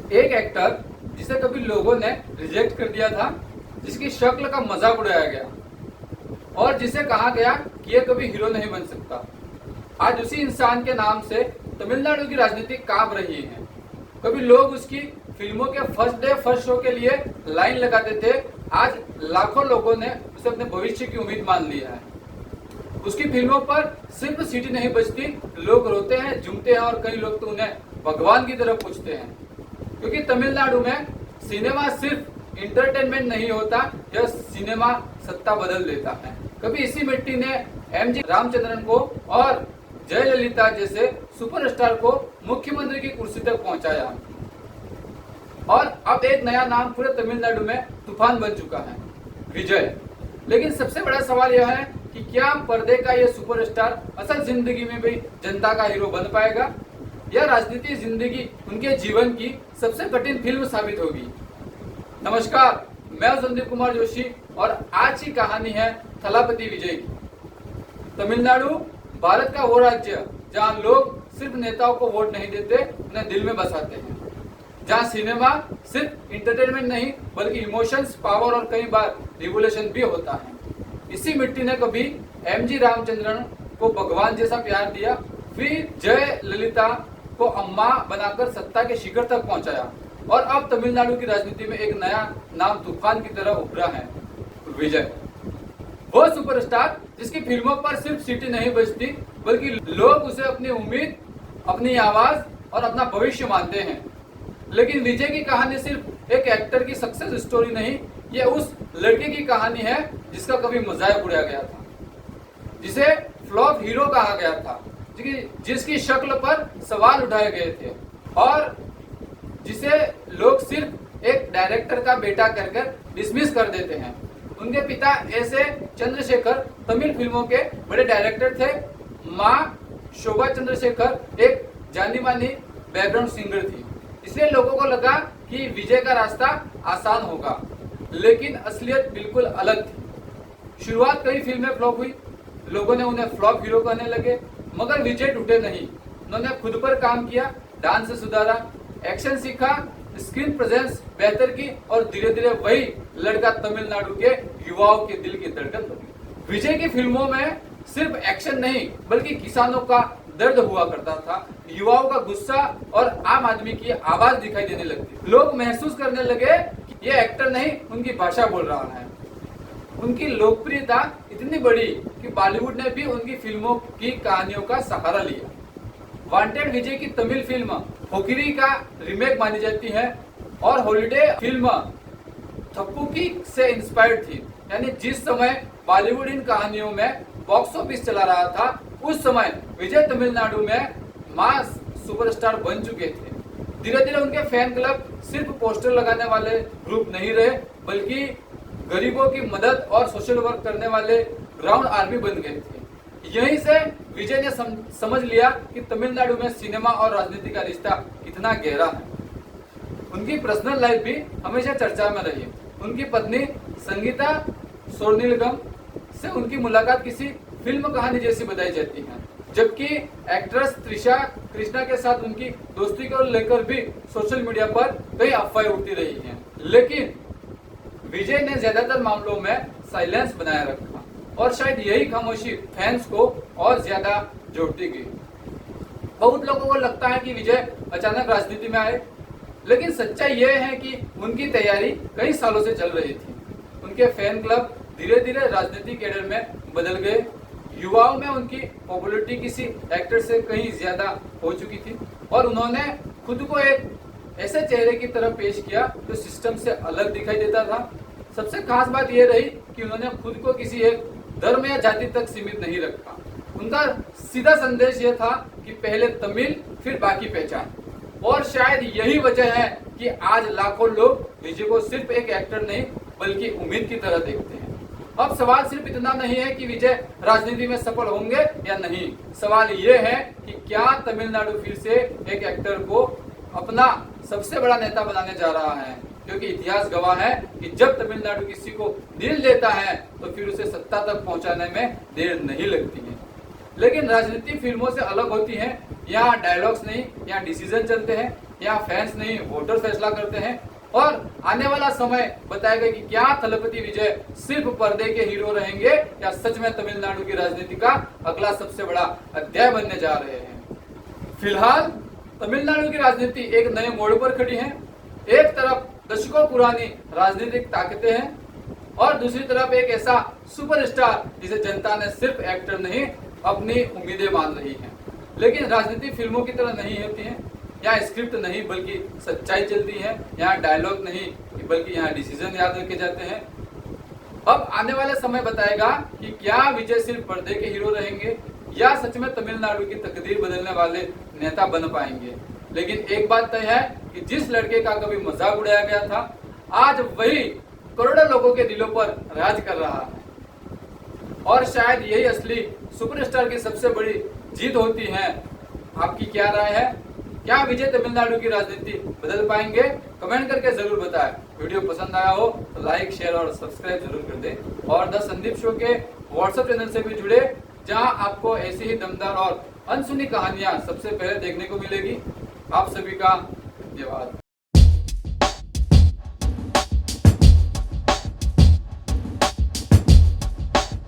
एक एक्टर जिसे कभी लोगों ने रिजेक्ट कर दिया था, जिसकी शक्ल का मजाक उड़ाया गया और जिसे कहा गया कि यह कभी हीरो नहीं बन सकता। आज उसी इंसान के नाम से तमिलनाडु की राजनीति कांप रही है। कभी लोग उसकी फिल्मों के फर्स्ट डे फर्स्ट शो के लिए लाइन लगाते थे, आज लाखों लोगों ने उसे अपने भविष्य की उम्मीद मान लिया है। उसकी फिल्मों पर सिर्फ सीटी नहीं बजती, लोग रोते हैं, झूमते हैं और कई लोग तो उन्हें भगवान की तरफ पूछते हैं। क्योंकि तमिलनाडु में सिनेमा सिर्फ इंटरटेनमेंट नहीं होता, यह सिनेमा सत्ता बदल देता है। कभी इसी मिट्टी ने एमजी रामचंद्रन को और जयललिता जैसे सुपरस्टार को मुख्यमंत्री की कुर्सी तक पहुंचाया और अब एक नया नाम पूरे तमिलनाडु में तूफान बन चुका है, विजय। लेकिन सबसे बड़ा सवाल यह है कि क्या पर्दे का यह सुपरस्टार असल जिंदगी में भी जनता का हीरो बन पाएगा या राजनीति जिंदगी उनके जीवन की सबसे कठिन फिल्म साबित होगी। नमस्कार, मैं संदीप कुमार जोशी और आज की कहानी है थलापति विजय की। तमिलनाडु भारत का वो राज्य जहां लोग सिर्फ नेताओं को वोट नहीं देते, उन्हें दिल में बसाते हैं। जहां सिनेमा सिर्फ इंटरटेनमेंट नहीं बल्कि इमोशंस, पावर और कई बार रिवोल्यूशन भी होता है। इसी मिट्टी ने कभी एमजी रामचंद्रन को भगवान जैसा प्यार दिया, फिर जयललिता को अम्मा बनाकर सत्ता के शिखर तक पहुंचाया और अब तमिलनाडु की राजनीति में एक नया नाम तूफान की तरह उभरा है, विजय। वो सुपरस्टार जिसकी फिल्मों पर सिर्फ सीटी नहीं बजती बल्कि लोग उसे अपनी उम्मीद, अपनी आवाज और अपना भविष्य मानते हैं। लेकिन विजय की कहानी सिर्फ एक एक्टर की सक्सेस स्टोरी नहीं, ये उस लड़के की कहानी है जिसका कभी मजाक उड़ाया गया था, जिसे फ्लॉप हीरो कहा गया था, जिसकी शक्ल पर सवाल उठाए गए थे और जिसे लोग सिर्फ एक डायरेक्टर का बेटा कहकर डिसमिस कर देते हैं। उनके पिता ऐसे चंद्रशेखर तमिल फिल्मों के बड़े डायरेक्टर थे। माँ शोभा चंद्रशेखर एक जानी मानी बैकग्राउंड सिंगर थी। इसलिए लोगों को लगा कि विजय का रास्ता आसान होगा, लेकिन असलियत बिल्कुल अलग थी। शुरुआत कई फिल्में फ्लॉप हुई, लोगों ने उन्हें फ्लॉप हीरो कहने लगे, मगर विजय टूटे नहीं। उन्होंने खुद पर काम किया, डांस सुधारा, एक्शन सीखा, स्क्रीन प्रेजेंस बेहतर की और धीरे धीरे वही लड़का तमिलनाडु के युवाओं के दिल की धड़कन बनी। विजय की फिल्मों में सिर्फ एक्शन नहीं बल्कि किसानों का दर्द हुआ करता था, युवाओं का गुस्सा और आम आदमी की आवाज दिखाई देने लगती। लोग महसूस करने लगे कि ये एक्टर नहीं, उनकी भाषा बोल रहा है। उनकी लोकप्रियता इतनी बढ़ी कि बॉलीवुड ने भी उनकी फिल्मों की कहानियों का सहारा लिया। वांटेड विजय की तमिल फिल्म पोकिरी का रीमेक मानी जाती है और हॉलिडे फिल्म थप्पुकी से इंस्पायर्ड थी। यानी जिस समय बॉलीवुड इन कहानियों में बॉक्स ऑफिस चला रहा था, उस समय विजय तमिलनाडु में मास सुपरस्टार बन चुके थे। धीरे धीरे उनके फैन क्लब सिर्फ पोस्टर लगाने वाले ग्रुप नहीं रहे बल्कि गरीबों की मदद और सोशल वर्क करने वाले ग्राउंड आर्मी बन गए थे। यहीं से विजय ने समझ लिया कि तमिलनाडु में सिनेमा और राजनीति का रिश्ता कितना गहरा है। उनकी पर्सनल लाइफ भी हमेशा चर्चा में रही। उनकी पत्नी संगीता सोरनिलगम से उनकी मुलाकात किसी फिल्म कहानी जैसी बताई जाती है, जबकि एक्ट्रेस त्रिशा कृष्णा के साथ उनकी दोस्ती को लेकर भी सोशल मीडिया पर कई अफवाहें उठती रही हैं। लेकिन विजय ने ज्यादातर मामलों में साइलेंस बनाए रखा और शायद यही खामोशी फैंस को और ज्यादा जोड़ती गई। बहुत लोगों को लगता है कि विजय अचानक राजनीति में आए, लेकिन सच्चाई यह है कि उनकी तैयारी कई सालों से चल रही थी। उनके फैन क्लब धीरे धीरे राजनीति कैडर में बदल गए। युवाओं में उनकी पॉपुलैरिटी किसी एक्टर से कहीं ज्यादा हो चुकी थी और उन्होंने खुद को एक ऐसे चेहरे की तरह पेश किया जो सिस्टम से अलग दिखाई देता था। सबसे खास बात यह रही कि उन्होंने खुद को किसी एक धर्म या जाति तक सीमित नहीं रखा। उनका सीधा संदेश यह था कि पहले तमिल फिर बाकी पहचान। और शायद यही वजह है कि आज लाखों लोग विजय को सिर्फ एक एक्टर नहीं बल्कि उम्मीद की तरह देखते हैं। अब सवाल सिर्फ इतना नहीं है कि विजय राजनीति में सफल होंगे या नहीं, सवाल ये है कि क्या तमिलनाडु फिर से एक एक्टर को अपना सबसे बड़ा नेता बनाने जा रहा है। क्योंकि इतिहास गवाह है कि जब तमिलनाडु किसी को दिल देता है तो फिर उसे सत्ता तक पहुंचाने में देर नहीं लगती है। लेकिन राजनीति फिल्मों से अलग होती है। यहाँ डायलॉग्स नहीं, यहाँ डिसीजन चलते हैं। यहाँ फैंस नहीं वोटर फैसला करते हैं। और आने वाला समय बताएगा कि क्या थलपति विजय सिर्फ पर्दे के हीरो रहेंगे या सच में तमिलनाडु की राजनीति का अगला सबसे बड़ा अध्याय बनने जा रहे हैं। फिलहाल तमिलनाडु की राजनीति एक नए मोड़ पर खड़ी है। एक तरफ दशकों पुरानी राजनीतिक ताकतें हैं और दूसरी तरफ एक ऐसा सुपरस्टार जिसे जनता ने सिर्फ एक्टर नहीं अपनी उम्मीदें मान रही है। लेकिन राजनीति फिल्मों की तरह नहीं होती है। यहाँ स्क्रिप्ट नहीं बल्कि सच्चाई चलती है। यहाँ डायलॉग नहीं बल्कि यहाँ डिसीजन याद रखे जाते हैं। अब आने वाला समय बताएगा कि क्या विजय सिर्फ पर्दे के हीरो रहेंगे या सच में तमिलनाडु की तकदीर बदलने वाले नेता बन पाएंगे। लेकिन एक बात तय है कि जिस लड़के का कभी मजाक उड़ाया गया था आज वही करोड़ों लोगों के दिलों पर राज कर रहा है। और शायद यही असली सुपरस्टार की सबसे बड़ी जीत होती है। आपकी क्या राय है? क्या विजय तमिलनाडु की राजनीति बदल पाएंगे? कमेंट करके जरूर बताएं। वीडियो पसंद आया हो तो लाइक शेयर और सब्सक्राइब जरूर कर दें। और द संदीप शो के व्हाट्सएप चैनल से भी जुड़े जहां आपको ऐसी ही दमदार और अनसुनी कहानियां सबसे पहले देखने को मिलेगी। आप सभी का धन्यवाद।